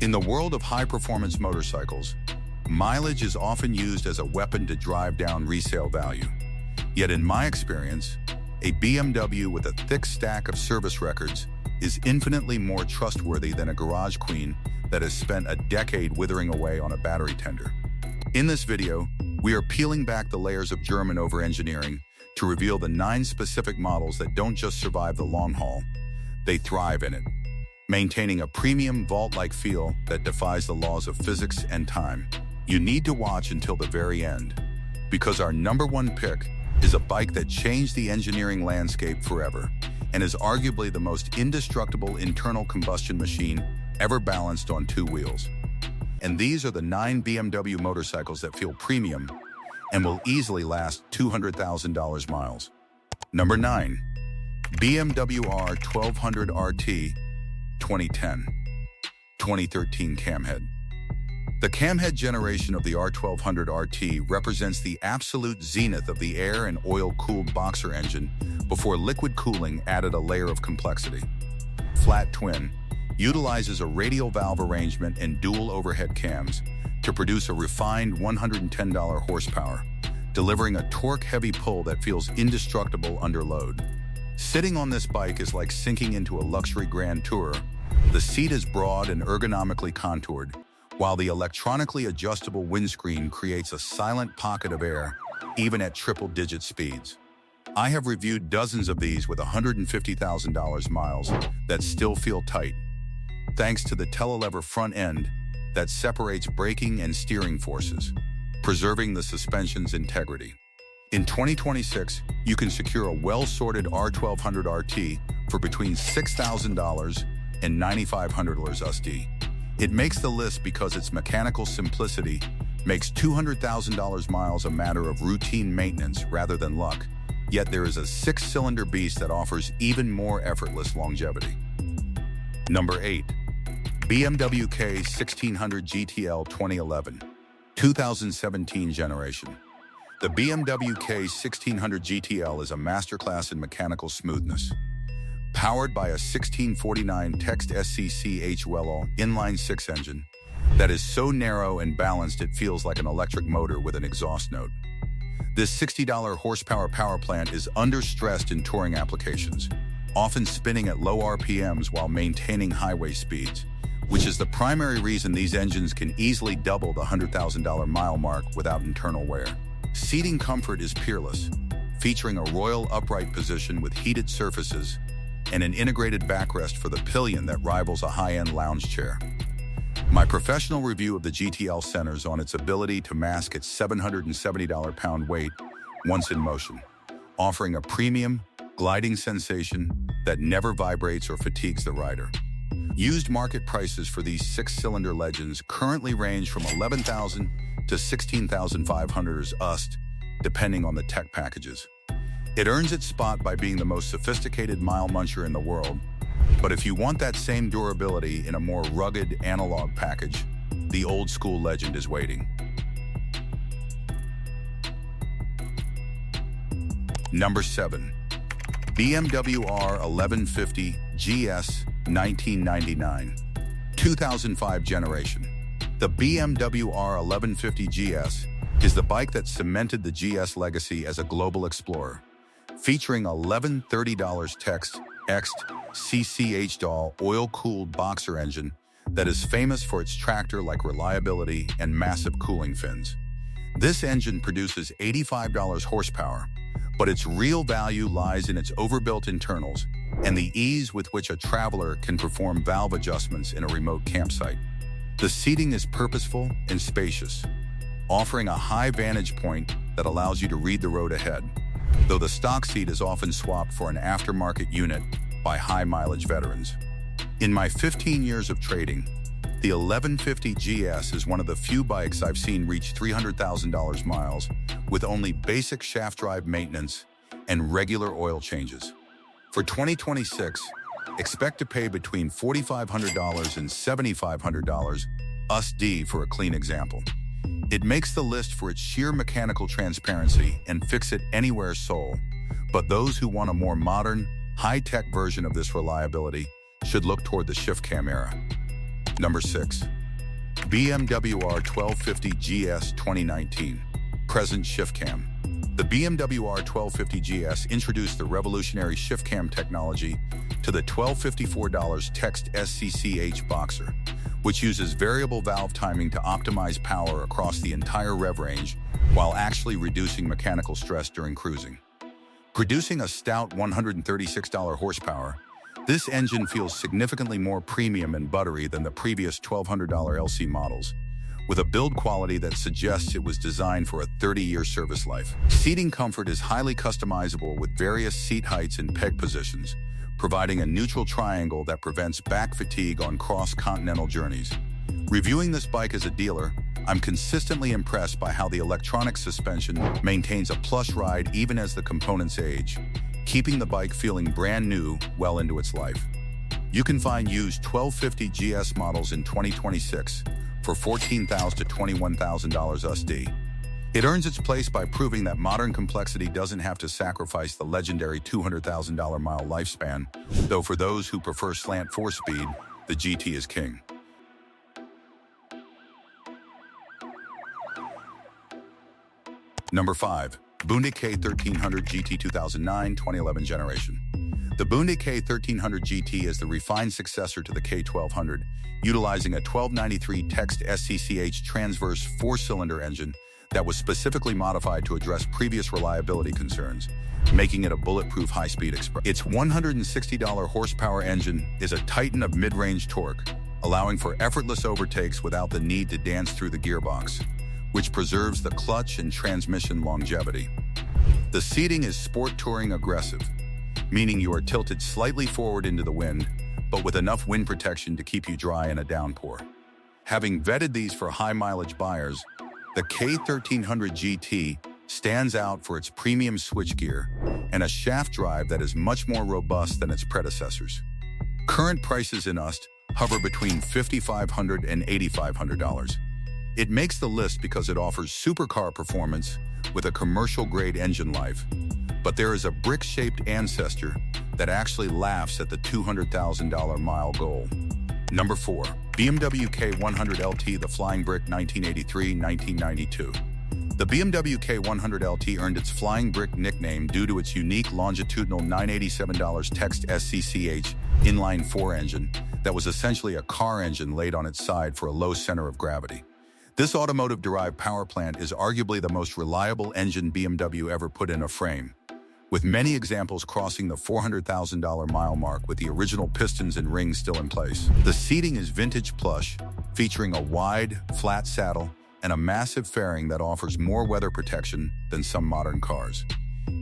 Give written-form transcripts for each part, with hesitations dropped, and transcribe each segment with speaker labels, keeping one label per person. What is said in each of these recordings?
Speaker 1: In the world of high-performance motorcycles, mileage is often used as a weapon to drive down resale value. Yet in my experience, a BMW with a thick stack of service records is infinitely more trustworthy than a garage queen that has spent a decade withering away on a battery tender. In this video, we are peeling back the layers of German over-engineering to reveal the 9 specific models that don't just survive the long haul, they thrive in it, maintaining a premium vault-like feel that defies the laws of physics and time. You need to watch until the very end, because our #1 pick is a bike that changed the engineering landscape forever and is arguably the most indestructible internal combustion machine ever balanced on 2 wheels. And these are the 9 BMW motorcycles that feel premium and will easily last $200,000 miles. Number 9, BMW R1200 RT 2010, 2013 camhead. The camhead generation of the R1200 RT represents the absolute zenith of the air and oil-cooled boxer engine before liquid cooling added a layer of complexity. Flat twin utilizes a radial valve arrangement and dual overhead cams to produce a refined 110 horsepower, delivering a torque-heavy pull that feels indestructible under load. Sitting on this bike is like sinking into a luxury Grand Tourer. The seat is broad and ergonomically contoured, while the electronically adjustable windscreen creates a silent pocket of air, even at triple-digit speeds. I have reviewed dozens of these with $150,000 miles that still feel tight, thanks to the telelever front end that separates braking and steering forces, preserving the suspension's integrity. In 2026, you can secure a well-sorted R1200 RT for between $6,000 and $9,500 USD. It makes the list because its mechanical simplicity makes $200,000 miles a matter of routine maintenance rather than luck, yet there is a 6-cylinder beast that offers even more effortless longevity. Number 8, BMW K1600 GTL 2011, 2017 generation. The BMW K1600 GTL is a masterclass in mechanical smoothness. Powered by a 1649 Text SCC HWL inline-6 engine that is so narrow and balanced it feels like an electric motor with an exhaust note. This $60 horsepower power plant is under-stressed in touring applications, often spinning at low RPMs while maintaining highway speeds, which is the primary reason these engines can easily double the $100,000 mile mark without internal wear. Seating comfort is peerless, featuring a royal upright position with heated surfaces and an integrated backrest for the pillion that rivals a high-end lounge chair. My professional review of the GTL centers on its ability to mask its $770 weight once in motion, offering a premium, gliding sensation that never vibrates or fatigues the rider. Used market prices for these 6-cylinder legends currently range from $11,000 to $16,500 USD, depending on the tech packages. It earns its spot by being the most sophisticated mile muncher in the world, but if you want that same durability in a more rugged analog package, the old-school legend is waiting. Number 7, BMW R1150 GS 1999, 2005 generation. The BMW R1150 GS is the bike that cemented the GS legacy as a global explorer, featuring a $1130 Text CCH oil-cooled boxer engine that is famous for its tractor-like reliability and massive cooling fins. This engine produces $85 horsepower, but its real value lies in its overbuilt internals and the ease with which a traveler can perform valve adjustments in a remote campsite. The seating is purposeful and spacious, offering a high vantage point that allows you to read the road ahead, though the stock seat is often swapped for an aftermarket unit by high-mileage veterans. In my 15 years of trading, the 1150 GS is one of the few bikes I've seen reach $300,000 miles with only basic shaft drive maintenance and regular oil changes. For 2026, expect to pay between $4,500 and $7,500 USD for a clean example. It makes the list for its sheer mechanical transparency and fix-it-anywhere soul, but those who want a more modern, high-tech version of this reliability should look toward the shift cam era. Number 6. BMW R1250 GS 2019. Present Shift Cam. The BMW R1250 GS introduced the revolutionary shift cam technology to the $1,254 Text SCCH Boxer, which uses variable valve timing to optimize power across the entire rev range while actually reducing mechanical stress during cruising. Producing a stout $136 horsepower, this engine feels significantly more premium and buttery than the previous $1,200 LC models, with a build quality that suggests it was designed for a 30-year service life. Seating comfort is highly customizable with various seat heights and peg positions, providing a neutral triangle that prevents back fatigue on cross-continental journeys. Reviewing this bike as a dealer, I'm consistently impressed by how the electronic suspension maintains a plush ride even as the components age, keeping the bike feeling brand new well into its life. You can find used 1250 GS models in 2026 for $14,000 to $21,000 USD. It earns its place by proving that modern complexity doesn't have to sacrifice the legendary $200,000 mile lifespan, though for those who prefer slant 4-speed, the GT is king. Number 5. Bunde K1300 GT 2009-2011 generation. The Bunde K1300 GT is the refined successor to the K1200, utilizing a 1293 Text SCCH transverse 4-cylinder engine that was specifically modified to address previous reliability concerns, making it a bulletproof high-speed express. Its $160 horsepower engine is a titan of mid-range torque, allowing for effortless overtakes without the need to dance through the gearbox, which preserves the clutch and transmission longevity. The seating is sport touring aggressive, meaning you are tilted slightly forward into the wind, but with enough wind protection to keep you dry in a downpour. Having vetted these for high-mileage buyers, the K1300 GT stands out for its premium switchgear and a shaft drive that is much more robust than its predecessors. Current prices in USD hover between $5,500 and $8,500. It makes the list because it offers supercar performance with a commercial-grade engine life, but there is a brick-shaped ancestor that actually laughs at the $200,000 mile goal. Number 4. BMW K100 LT, the Flying Brick 1983-1992. The BMW K100 LT earned its Flying Brick nickname due to its unique longitudinal $987 Text SCCH inline-4 engine that was essentially a car engine laid on its side for a low center of gravity. This automotive-derived power plant is arguably the most reliable engine BMW ever put in a frame, with many examples crossing the $400,000 mile mark with the original pistons and rings still in place. The seating is vintage plush, featuring a wide, flat saddle and a massive fairing that offers more weather protection than some modern cars.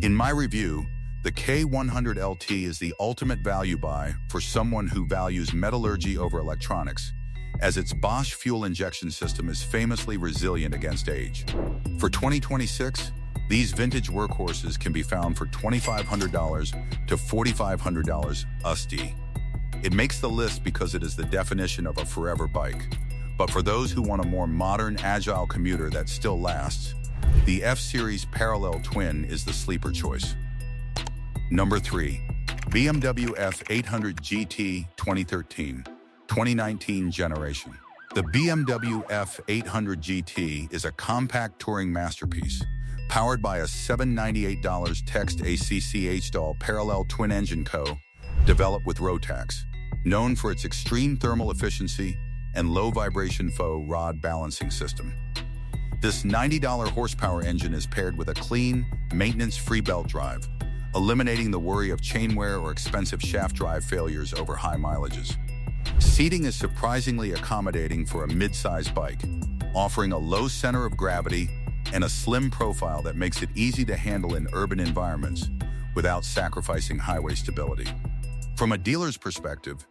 Speaker 1: In my review, the K100 LT is the ultimate value buy for someone who values metallurgy over electronics, as its Bosch fuel injection system is famously resilient against age. For 2026, these vintage workhorses can be found for $2,500 to $4,500 USD. It makes the list because it is the definition of a forever bike. But for those who want a more modern, agile commuter that still lasts, the F-Series Parallel Twin is the sleeper choice. Number 3. BMW F800 GT 2013-2019 generation. The BMW F800 GT is a compact touring masterpiece, powered by a $798 Text ACCH DAL Parallel Twin Engine Co., developed with Rotax, known for its extreme thermal efficiency and low vibration faux rod balancing system. This $90 horsepower engine is paired with a clean, maintenance-free belt drive, eliminating the worry of chain wear or expensive shaft drive failures over high mileages. Seating is surprisingly accommodating for a mid-size bike, offering a low center of gravity and a slim profile that makes it easy to handle in urban environments without sacrificing highway stability. From a dealer's perspective,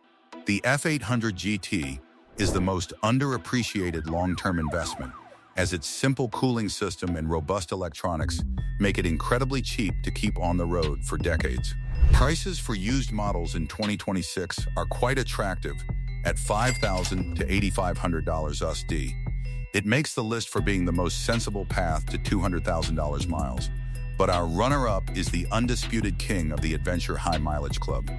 Speaker 1: the F800 GT is the most underappreciated long-term investment, as its simple cooling system and robust electronics make it incredibly cheap to keep on the road for decades. Prices for used models in 2026 are quite attractive at $5,000 to $8,500 USD. It makes the list for being the most sensible path to $200,000 miles, but our runner-up is the undisputed king of the Adventure High Mileage Club.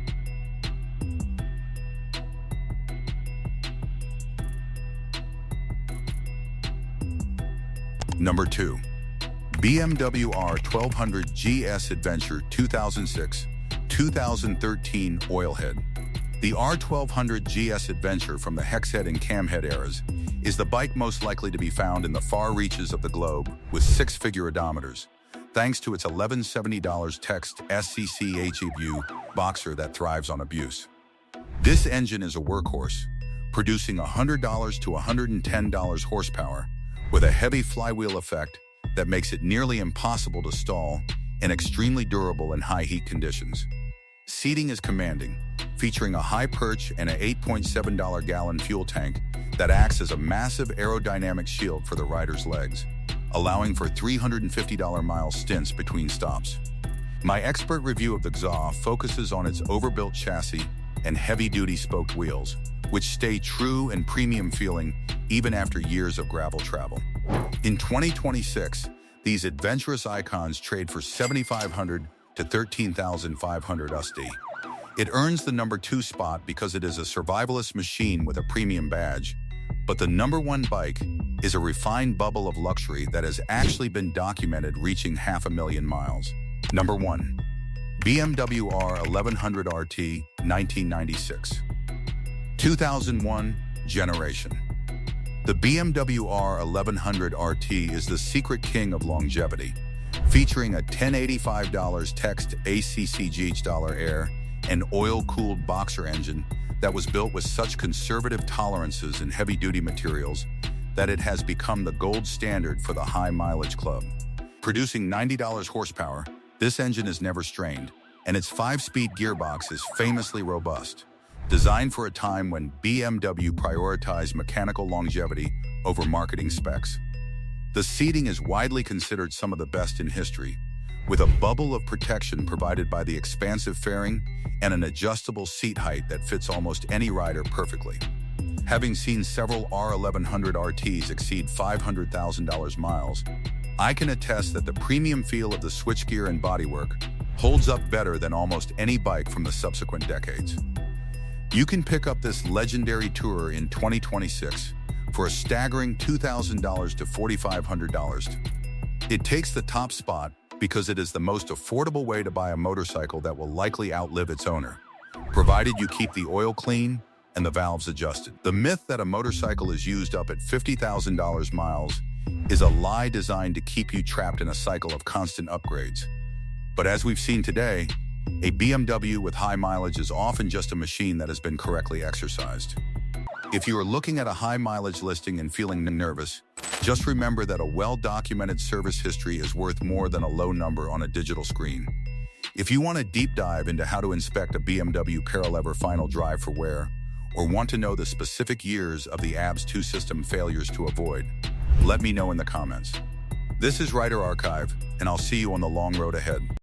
Speaker 1: Number 2. BMW R1200 GS Adventure 2006-2013 Oilhead. The R1200 GS Adventure from the hexhead and camhead eras is the bike most likely to be found in the far reaches of the globe with 6-figure odometers, thanks to its $1,170 Text SCC HEVU boxer that thrives on abuse. This engine is a workhorse, producing $100 to $110 horsepower with a heavy flywheel effect that makes it nearly impossible to stall and extremely durable in high heat conditions. Seating is commanding, featuring a high perch and an $8.7-gallon fuel tank that acts as a massive aerodynamic shield for the rider's legs, allowing for $350-mile stints between stops. My expert review of the GS focuses on its overbuilt chassis and heavy-duty spoked wheels, which stay true and premium feeling even after years of gravel travel. In 2026, these adventurous icons trade for $7,500 to $13,500 USD. It earns the number 2 spot because it is a survivalist machine with a premium badge, but the number 1 bike is a refined bubble of luxury that has actually been documented reaching 500,000 miles. Number 1. BMW R1100 RT 1996. 2001 generation. The BMW R1100 RT is the secret king of longevity, featuring a $1,085 Text ACCGH Air and oil-cooled boxer engine that was built with such conservative tolerances in heavy-duty materials that it has become the gold standard for the high-mileage club. Producing $90 horsepower, this engine is never strained, and its 5-speed gearbox is famously robust, designed for a time when BMW prioritized mechanical longevity over marketing specs. The seating is widely considered some of the best in history, with a bubble of protection provided by the expansive fairing and an adjustable seat height that fits almost any rider perfectly. Having seen several R1100 RTs exceed $500,000 miles, I can attest that the premium feel of the switchgear and bodywork holds up better than almost any bike from the subsequent decades. You can pick up this legendary tourer in 2026 for a staggering $2,000 to $4,500. It takes the top spot because it is the most affordable way to buy a motorcycle that will likely outlive its owner, provided you keep the oil clean and the valves adjusted. The myth that a motorcycle is used up at $50,000 miles is a lie designed to keep you trapped in a cycle of constant upgrades. But as we've seen today, a BMW with high mileage is often just a machine that has been correctly exercised. If you are looking at a high mileage listing and feeling nervous, just remember that a well-documented service history is worth more than a low number on a digital screen. If you want a deep dive into how to inspect a BMW Paralever final drive for wear, or want to know the specific years of the ABS 2 system failures to avoid, let me know in the comments. This is Rider Archive, and I'll see you on the long road ahead.